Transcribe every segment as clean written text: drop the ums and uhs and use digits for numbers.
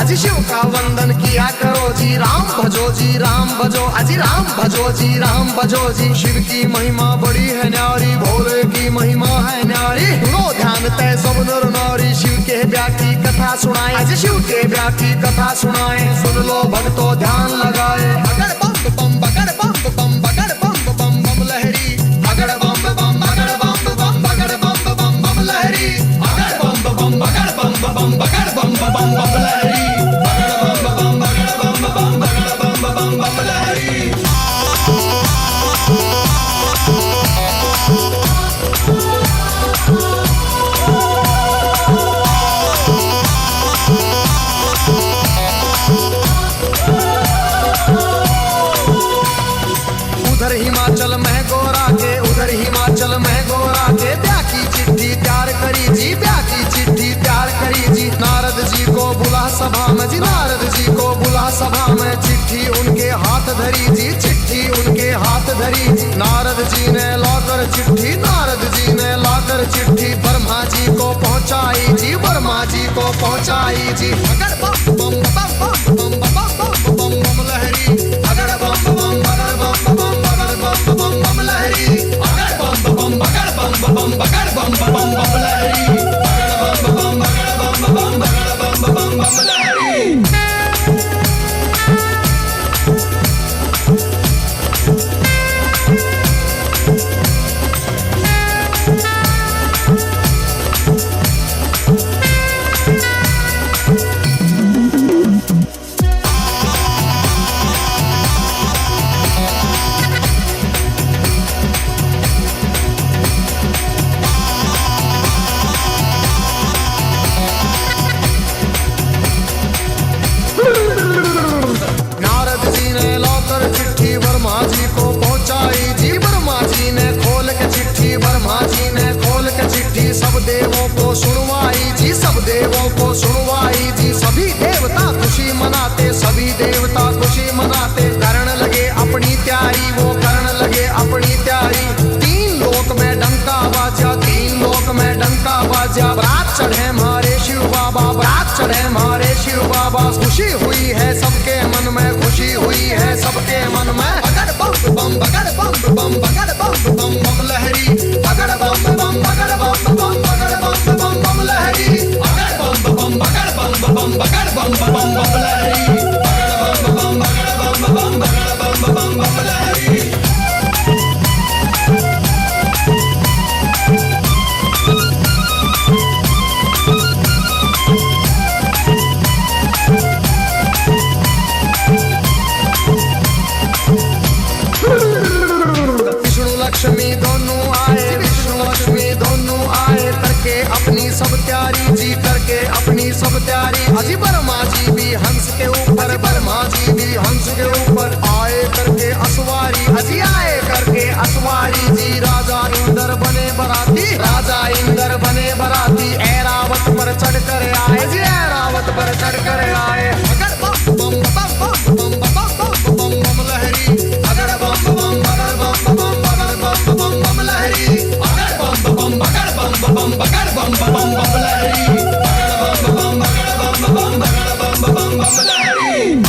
अजी शिव का वंदन किया करो जी, राम भजो जी राम भजो, अजी राम भजो जी राम भजो जी। शिव की महिमा बड़ी है न्यारी, भोले की महिमा है न्यारी। लो ध्यान तय सब नर नारी, शिव के ब्याह की कथा सुनाए, अजी शिव के ब्याह की कथा सुनाए। सुन लो भक्तों ध्यान लगाए, अगर बम बम बगर बम बम बगर बम बम बम लहरी, अगर बम बम बगर बम बम बगर बम बम बम लहरी, अगर बम बम बगर बम बम बगर बम बम बम लहरी, अगर बम बम बगर बम बम बगर बम बम बम लहरी। उधर हिमाचल में गोरा के, उधर हिमाचल में गोरा के ब्याह की चिट्ठी तैयार करी जी, ब्याह की चिट्ठी तैयार करी जी। नारद जी को बुला सभा में जी, नारद जी को बुला सभा में। चिट्ठी उनके हाथ धरी जी, चिट्ठी उनके हाथ धरी जी। नारद जी ने लाकर चिट्ठी, नारद जी ने लाकर चिट्ठी ब्रह्मा जी को पहुंचाई जी, ब्रह्मा जी को पहुंचाई जी। अगर बम बम बम बम बम बम बम बम लहरी, अगर बम बम बगर बम बम बगर बम बम बम लहरी, अगर बम बम बगर बम बम बगर बम बम बम लहरी, अगर बम बम बगर बम बम बगर बम बम बम लहरी। सब देवों को सुनवाई जी, सब देवों को सुनवाई जी। सभी देवता खुशी मनाते, सभी देवता खुशी मनाते। करण लगे अपनी तैयारी, वो करण लगे अपनी तैयारी। तीन लोक में डंका बाजा, तीन लोक में डंका बाजा। बारात चढ़े हमारे शिव बाबा, बारात चढ़े हमारे शिव बाबा। खुशी हुई है सबके मन में, खुशी हुई है सबके मन में। अगर बम बम बगर बम बम बगर बम बम बम लहरी, अगर बम बम बगर बम बम बगर बम बम बम लहरी, अगर बम बम बगर बम बम बगर बम बम बम लहरी, अगर बम बम बगर बम बम बगर बम बम बम लहरी। लक्ष्मी दोनों आए, विष्णु लक्ष्मी दोनों आए। करके अपनी सब तैयारी जी, करके अपनी सब तैयारी। अजी ब्रह्मा जी भी हंस के ऊपर, ब्रह्मा जी भी हंस के ऊपर आए करके असवारी। अजी आए करके असवारी जी। राजा इंद्र बने बराती, राजा इंद्र बने बराती। ऐरावत पर चढ़ कर आए जी, ऐरावत पर चढ़ कर आए। अगर बम बम बम बम बम बम बम बम लहरी, अगर बम बम बगर बम बम बगर बम बम लहरी, अगर बम बम बगर बम बम बगर बम बम बम लहरी, अगर बम बम बगर बम बम बगर बम बम बम लहरी।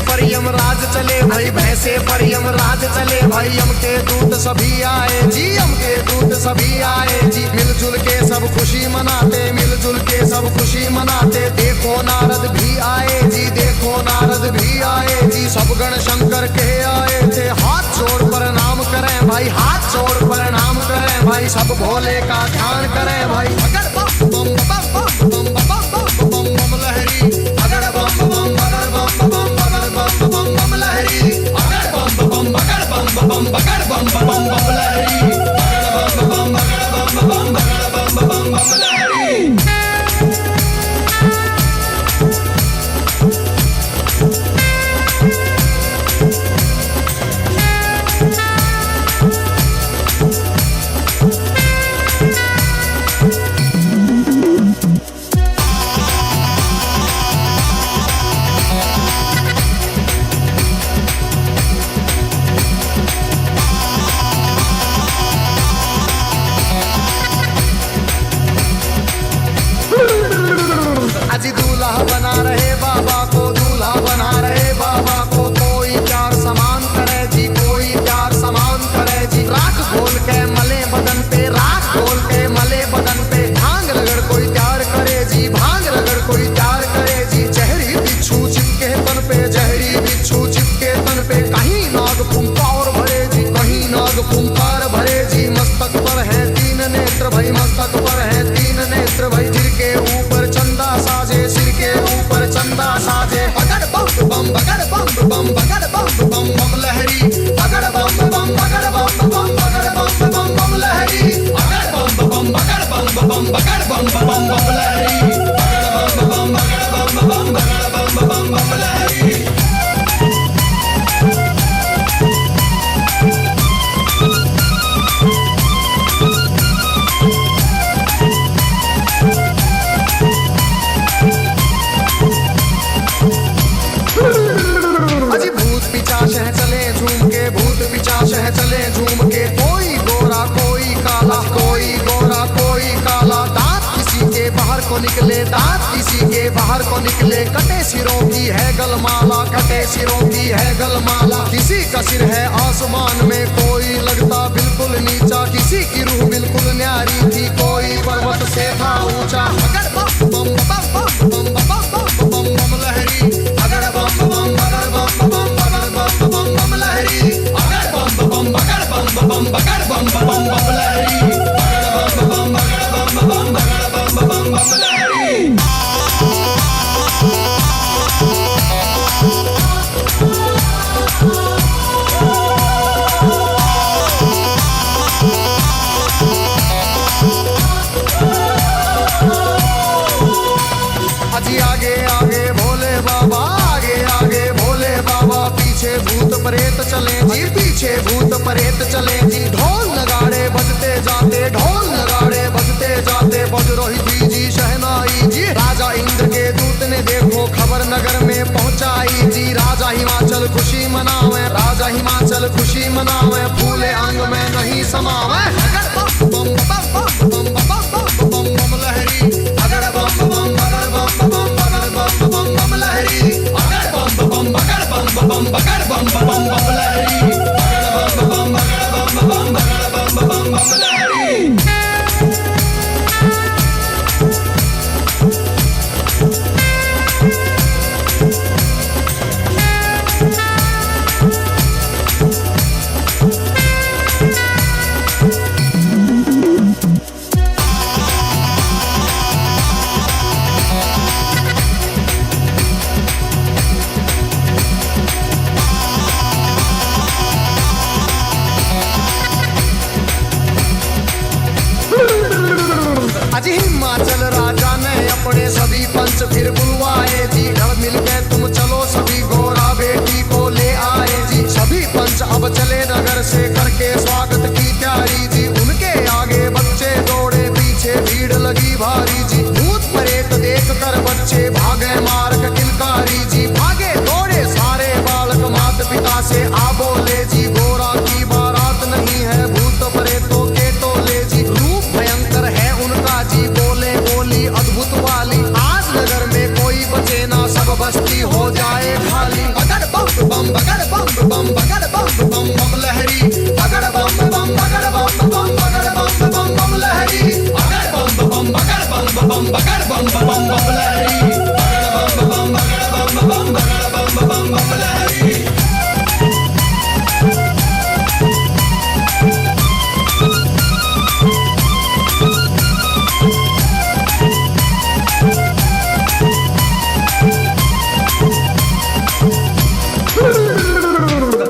पर यमराज चले भाई, भैंसे पर यमराज चले भाई। यम के दूत सभी आए जी, यम के दूत सभी आए जी। मिलजुल के सब खुशी मनाते, मिलजुल के सब खुशी मनाते। देखो नारद भी आए जी, देखो नारद भी आए जी। सब गण शंकर के आए थे। हाथ जोड़ प्रणाम करें भाई, हाथ जोड़ प्रणाम करें भाई। सब भोले का ध्यान करें भाई। अगर बम बम बम बम बम बम बम बम लहरी, अगर बम बम बगर बम बम बगर बम बम लहरी, अगर बम बम बगर बम बगर बम बम लहरी, अगर बम बगर बम बगर बम लहरी। नेत्र भाई मस्तक पर है 3 नेत्र भाई सिर के ऊपर चंदा साजे सिर के ऊपर चंदा साजे बगड़ बम बम बगड़ बम बम बगड़ बम बम बम लहरी बगड़ बम बम बगड़ बम बम बगड़ बम बम बम लहरी बगड़ बम बम बगड़ बम बम बगड़ बम बम बम लहरी बगड़ बम बगड़ बम बम बगड़ बम बम लहरी। अजी भूत पिचाश है चले झूम के भूत पिचाश है चले झूम के कोई गोरा कोई काला कोई गोरा कोई काला दांत किसी के बाहर को निकले दांत किसी के बाहर को निकले कटे सिरों की है गलमाला कटे सिरों की है गलमाला किसी का सिर है आसमान में कोई लगता बिल्कुल नीचा किसी की रूह बिल्कुल न्यारी थी कोई पर्वत से था ऊंचा बगड़ बम बम बम बम बम बम बम बम लहरी बगड़ बम बम बगड़ बम बम बगड़ बम बम बम लहरी बगड़ बम बम बगड़ बम बम बगड़ बम बम बम लहरी बगड़ बम बगड़ बम बगड़ बम बम लहरी। अजी आगे आगे भोले बाबा आगे आगे भोले बाबा पीछे भूत प्रेत चले जी पीछे भूत प्रेत चले जी ढोल नगाड़े बजते जाते ढोल नगाड़े बजते जाते बज रही जी शहनाई जी राजा इंद्र के दूत ने देखो खबर नगर में पहुंचाई जी राजा हिमाचल खुशी मनावे राजा हिमाचल खुशी मनावे फूले अंग में नहीं समावे बम बम बम बम बम बम बम लहरी अगड़ बम बम बगड़ बम बम बम बम लहरी अगड़ बम बम बगड़ बम बगड़ बम बम लहरी अगड़ बम बगड़ बम बगड़ बम लहरी। अजी हिमाचल राजा ने अपने सभी पंच फिर बुलवाए जी घर मिल गए तुम चलो सभी गोरा बेटी को ले आए जी सभी पंच अब चले नगर से करके स्वागत की तैयारी जी उनके आगे बच्चे दौड़े पीछे भीड़ लगी भारी जी भूत प्रेत देख कर बच्चे भागे मार्ग किलकारी जी भागे दौड़े सारे बालक माता पिता से आ बोले जी गोरा की बारात नहीं है भूत प्रेतों के टोले जी रूप भयंकर है उनका जी बोले बोली अद्भुत वाली आज नगर में कोई बचे ना सब बस्ती हो जाए खाली बगड़ बम बम बगड़ बम बम बगड़ बम बम बम लहरी बगड़ बम बम बगड़ बम बम बगड़ बम बम लहरी बगड़ बम बम बगड़ बम बगड़ बम लहरी बगड़ बम बगड़ बम बगड़ बम लहरी।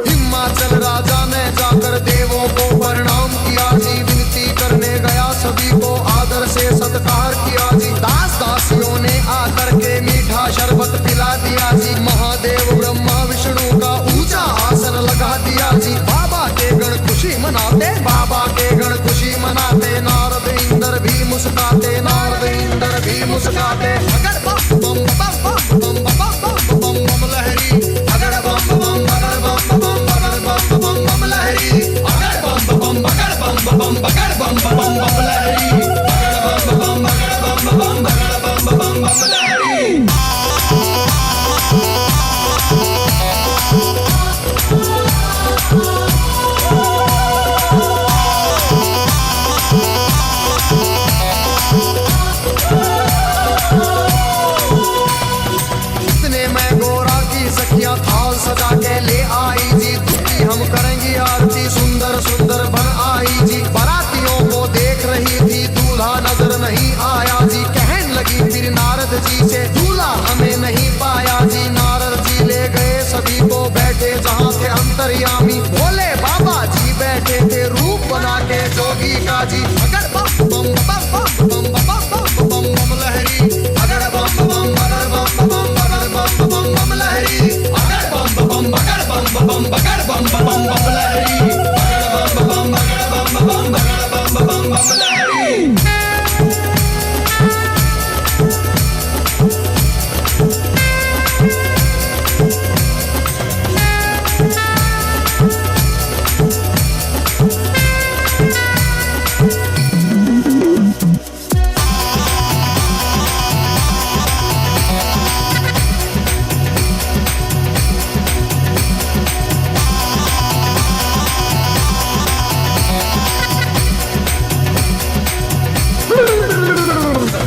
हिमाचल राजा ने जाकर देवों को प्रणाम किया जी विनती करने गया सभी को आदर से सत्कार किया जी दास दासियों ने आकर के मीठा शरबत पिला दिया जी महादेव ब्रह्मा विष्णु का ऊंचा आसन लगा दिया जी बाबा के गण खुशी मनाते बाबा के गण खुशी मनाते नारद इंद्र भी मुस्कुराते नारद इंद्र भी मुस्कुराते अगड़ बम बम बम बम बम बम बम लहरी अगड़ बम बम बगड़ बम बम लहरी अगड़ बम बम बगड़ बम बगड़ बम लहरी अगड़ बम बगड़ बम बगड़ बम लहरी। जोगी का जी। अगर बम बम बम बम बम बम बम बम बम लहरी, अगर बम बम अगर बम बम अगर बम बम बम लहरी, अगर बम बम अगर बम बम अगर बम बम बम लहरी, अगर बम बम अगर बम बम अगर बम बम बम लहरी।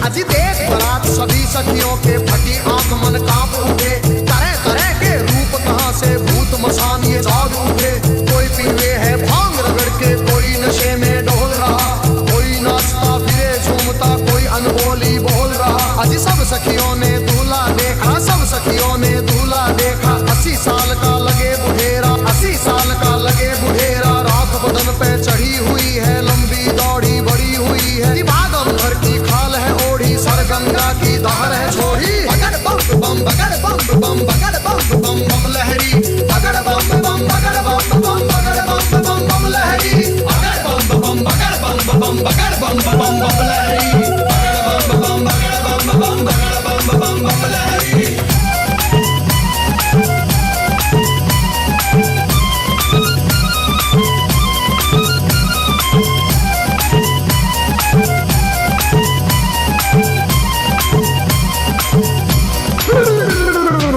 अजी देख बरात सभी सखियों के फटी आंख मन कांप उठे, तरह तरह के रूप कहां से भूत मसान ये जाग उठे। कोई पीवे है भांग रगड़ के, कोई नशे में डोल रहा, कोई नाचता फिरे झूमता, कोई अनबोली बोल रहा। अजी सब सखियों ने दूल्हा देखा, सब सखियों ने दूल्हा देखा। 80 साल का लगे बुढ़ेरा, 80 साल का लगे बुढ़ेरा। राख बदन पे चढ़ी हुई है, लंबी दौड़ी बड़ी हुई है। बागम भर की खाल है ओढ़ी, सर गंगा की धार है छोड़ी। बगड़ बम बम बगड़ बम बम बगड़ बम बम बम लहरी, बगड़ बम बम बगड़ बम बम बगड़ बम बम बम लहरी, बगड़ बम बम बगड़ बम बम बगड़ बम बम बम लहरी, बगड़ बम बम बगड़ बम बम बगड़ बम बम बम लहरी।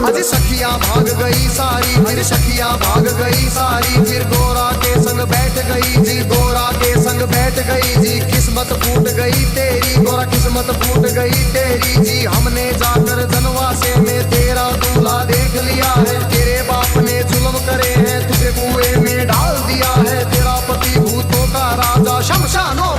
अजी सखियां भाग गई सारी, फिर सखियां भाग गई सारी। फिर गोरा के संग बैठ गई जी, गोरा के संग बैठ गई जी। किस्मत फूट गई तेरी गोरा, किस्मत फूट गई तेरी जी। हमने जाकर जनवासे में तेरा दूल्हा देख लिया है, तेरे बाप ने जुल्म करे हैं, तुझे कुएं में डाल दिया है। तेरा पति भूतों का राजा शमशानों